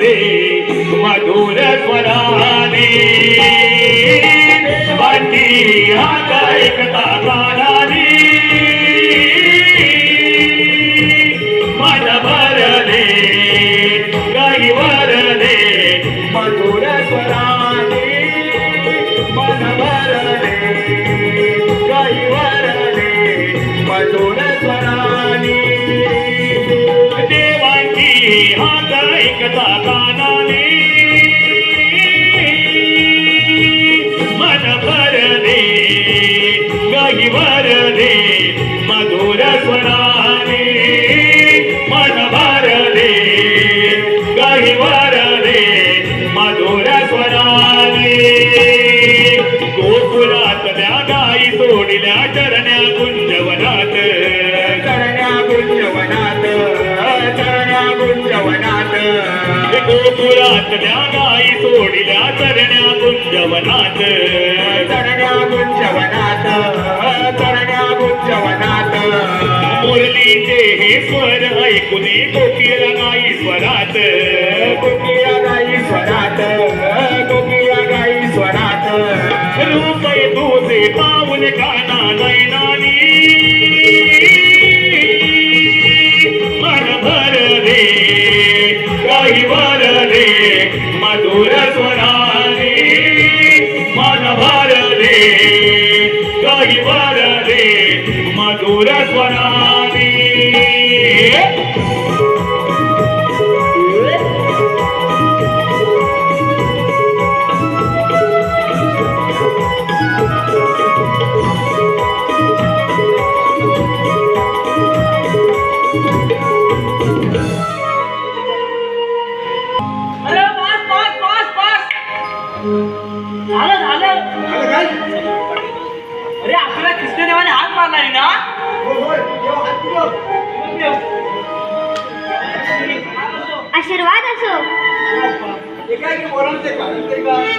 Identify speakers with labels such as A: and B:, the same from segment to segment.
A: भरले मधुर स्वराने देवांची हाक ऐकता कानाने मन भरले गाई वरले मधुर स्वराने मन भरले गाई वरले मधुर स्वराने देवांची हाक ऐकता कानाने मन भरले गाई वरले मधुर स्वराने मन भरले गाई वरले मधुर स्वराने गोकुळातल्या गाई सोडल्या चरण्या गुंजवनात गोकुळातल्या गाई सोडल्या चरण्या गुंजवनात मुरलीचे हे स्वर ऐकून कोकिळा गाई स्वरात रूप तुझे पाऊल काना नैनानी मन भरले गाई वरले मधुर स्वराने मन भरले गाई वरले मधुर स्वराने
B: अरे आपल्याला कृष्णदेवाने हात मारला ना.
C: आशीर्वाद असो.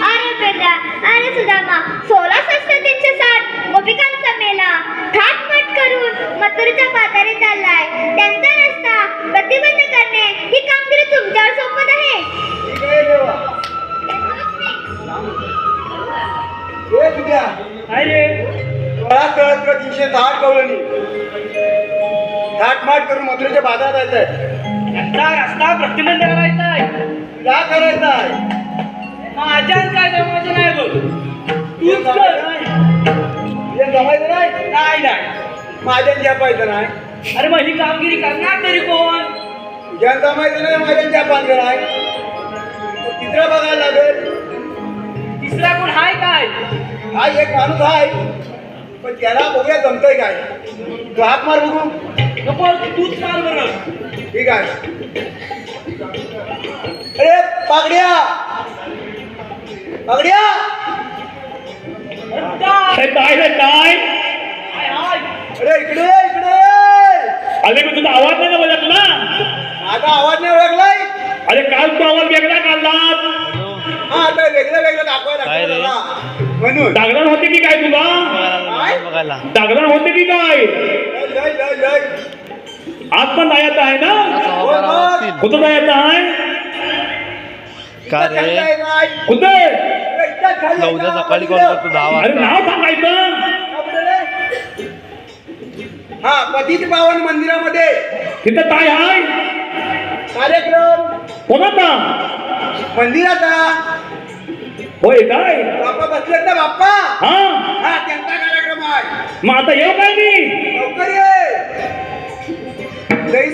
C: अरे पेद्या अरे सुदामा 16 संस्कृतींच्या साथ गोपिकांचा मेला थाटमाट करून मथुरेच्या पातारी चाललाय. त्यांचा रस्ता प्रतिबंध करणे ही कामगिरी तुमच्यावर सोपत आहे.
D: कळत 310 कवळणी थाटमाट करून मथुरेच्या बाजारात जायचंय.
B: रस्ता प्रतिबंध करायचा आहे.
D: का करायचा आहे?
B: माझ्यात काय जमायचं नाही बघ. तूच कर.
D: हे जमायचं नाही.
B: नाही
D: माझ्या जपायचं नाही.
B: अरे मग ही कामगिरी करणार तरी कोण?
D: तुझ्या जमायचं नाही. माझ्या जपायचं नाही. तिसरा बघायला लागेल.
B: तिसरा कोण हाय काय?
D: हा एक माणूस आहे पण त्याला बघूया जमतंय काय. तू हात मार बघू.
B: नको तूच मार बरं.
D: ठीक आहे. अरे पागड्या पागड्या
A: काय काय
D: अरे इकडे इकडे.
A: अरे मी तुझा आवाज नाही ना तुला.
D: माझा आवाज नाही ओळखलाय.
A: अरे काल तू आवाज वेगळा काढलास.
D: हा आता वेगळं दाखवायला म्हणून
A: डागरण होते की काय तुला. डागरण होते की काय. आज पण दायात आहे ना. कुठं दायात आहे कुठे.
E: उद्या सकाळी कॉल करतो 10 वाजता.
A: अरे नाव सांगायचं.
D: हा पतित पावन मंदिरामध्ये
A: तिथं काय आहे
D: कार्यक्रम.
A: कोणाचा.
D: मंदिराचा.
A: होय काय.
D: बाप्पा बसलेत ना बाप्पा.
A: हा
D: हा त्यांचा कार्यक्रम आहे.
A: मग आता येऊ काय मी.
D: लवकर ये.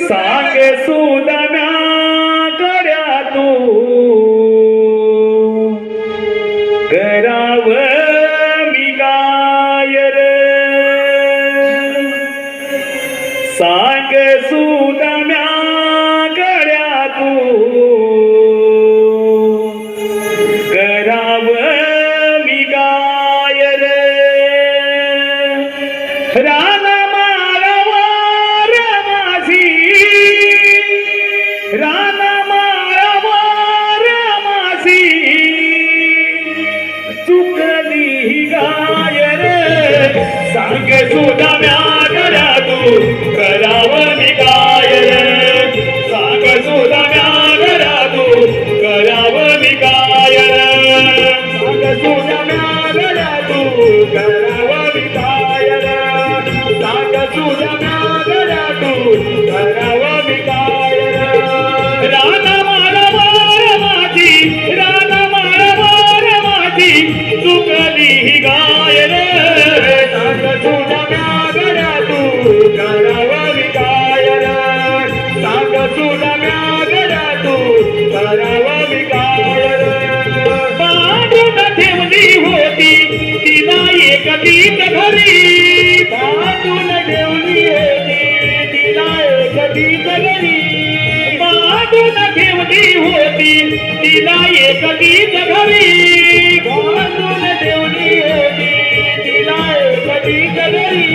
A: सांगे सुदाम्या कड्या तू कराव मी काय रे. सांग सुदाम्या कड्या तू कराव मी काय रे. राना माळावर माझी राना माळावर माझी चुकली गाय रे. सांग सुदाम्या कड्या तू कराव मी काय रे. सांग सुदाम्या कड्या तू राना माळावर माझी राना माळावर माझी चुकली ही गाय रे सांग तुझ्या म्यागड्या तू करावं काय रे सांग तुझ्या म्यागड्या तू करावं काय रे बांधून ठेवली होती तिला एक तीच घरी बांधून ठेवली होती तिला एक तीच घरी बांधून ठेवली होती तिला एक तीच घरी बांधून ठेवली होती तिला एक तीच घरी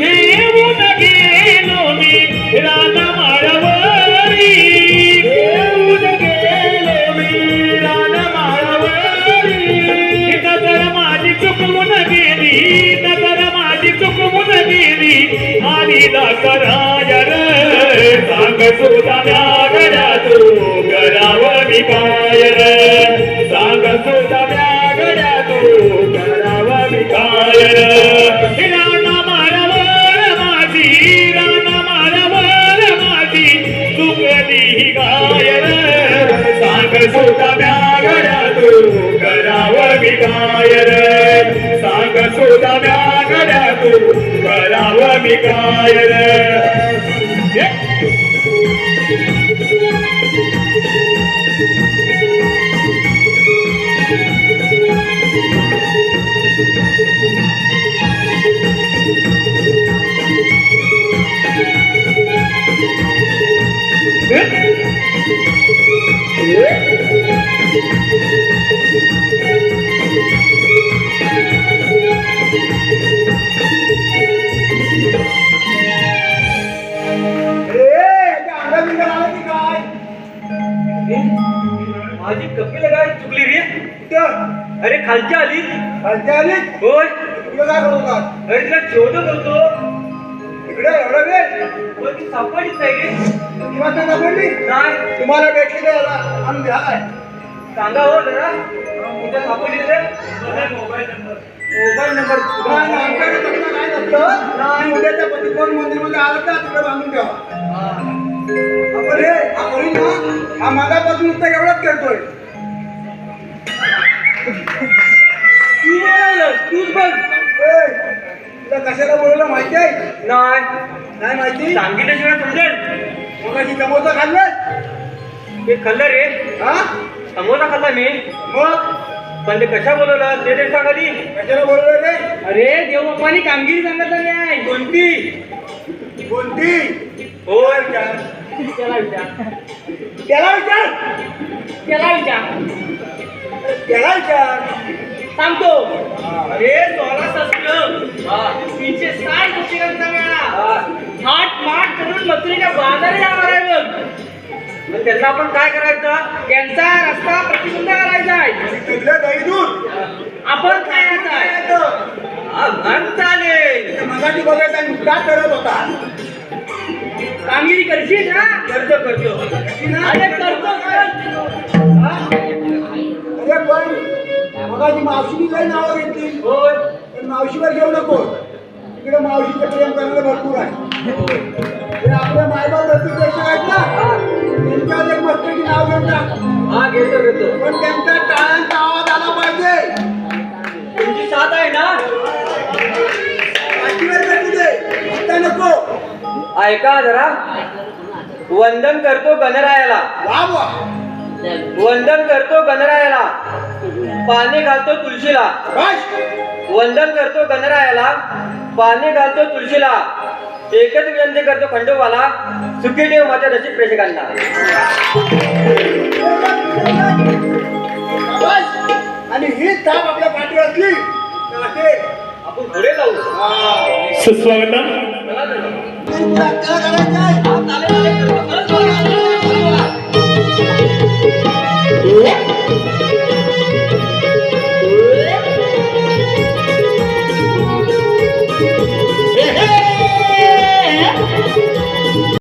A: घेऊन गेलो मी राना माळावरी घेऊन गेलो मी राना माळावरी नजर माझी चुकवून गेली नजर माझी चुकवून गेली आलीला कराय रे सांग सुद्धा म्यागड्या तू करावं मी काय रे सांग सुद्धा म्यागड्या तू करावं मी काय रे राना माळावर माझी राना माळावर माझी चुकली ही गाय रे सांग सुद्धा म्यागड्या तू करावं मी काय रे सांग सुद्धा म्यागड्या तू करावं मी काय रे
B: माझी कपिल गाय चुकली रे अरे खालच्या आली
D: खालच्या आली
B: होय
D: तुला काय करू का
B: अरे तिला शोधत होतो
D: इकडे एवढा वेळ
B: पण ती सापडलीच नाही रे
D: किंवा त्या सापडली
B: नाही
D: तुम्हाला भेटली नाही याला आम्ही द्या काय
B: सांगा हो जरा कुठे सापडली रे मोबाईल नंबर
D: नाही, आमच्याकडे तसं काय नसतं. नाही, उद्याच्या पतिकोण मंदिरमध्ये आलं तर तिकडे बांधून ठेवा आपण हा करीन ना हा मागापासून नुसतं एवढंच करतोय
B: तू बोलायलास तूच बघ
D: ए, तुला कशाला बोलवलं माहिती आहे
B: नाही
D: नाही माहिती
B: सांगितल्याशिवाय समजेल
D: मग अशी समोसा खाल्लं
B: ते खाल्लं रे
D: हा
B: समोसा खाल्ला मी
D: मग
B: पण ते कशा बोलवलं ते सांग आधी
D: कशाला बोलवलं रे
B: अरे देवबापानी कामगिरी सांगितलं नाही कोणती
D: कोणती
B: होय
D: विचार
B: त्याला विचार
D: त्याला विचार
B: त्याला विचार
D: त्याला विचार
B: सांगतो अरे 1660 पुस्तकांचा मेळा थाट माट करून मथुरेच्या बाजारी जाणार आहे बघ मग त्यांना आपण काय करायचं त्यांचा रस्ता प्रतिबंध करायचा आहे
D: तिथलं दही दूध
B: आपण खायचा आहे चालेल
D: मगाशी बघायचा नुकता करत होता
B: कामगिरी करशील ना करतो अरे करतो
D: अरे पण मगाशी मावशीनी लय नावं घेतली
B: होय
D: पण मावशीवर घेऊ नको इकडे मावशीचं प्रेम करणारे भरपूर आहे हे आपले मायबाप प्रतिपेक्षक आहेत ना त्यांच्यावर एक मस्तकी नाव घेतात
B: हा घेतो
D: पण त्यांचा टाळ्यांचा आवाज आला पाहिजे
B: तुमची साथ आहे ना
D: पाठीवर भेटू दे आता नको
B: ऐका जरा वंदन करतो गणरायाला
D: वा वा
B: वंदन करतो गणरायाला पाणी घालतो तुळशीला
D: बस
B: वंदन करतो गणरायाला पाणी घालतो तुळशीला एकच विनंती करतो खंडोबाला सुखी ठेव माझ्या रसिक प्रेक्षकांना
D: बस आणि ही थाप आपल्या पाठीवर असली तर असे
B: आपण पुढे जाऊ
A: सुस्वागतम
D: करायचं आहे
B: चालेल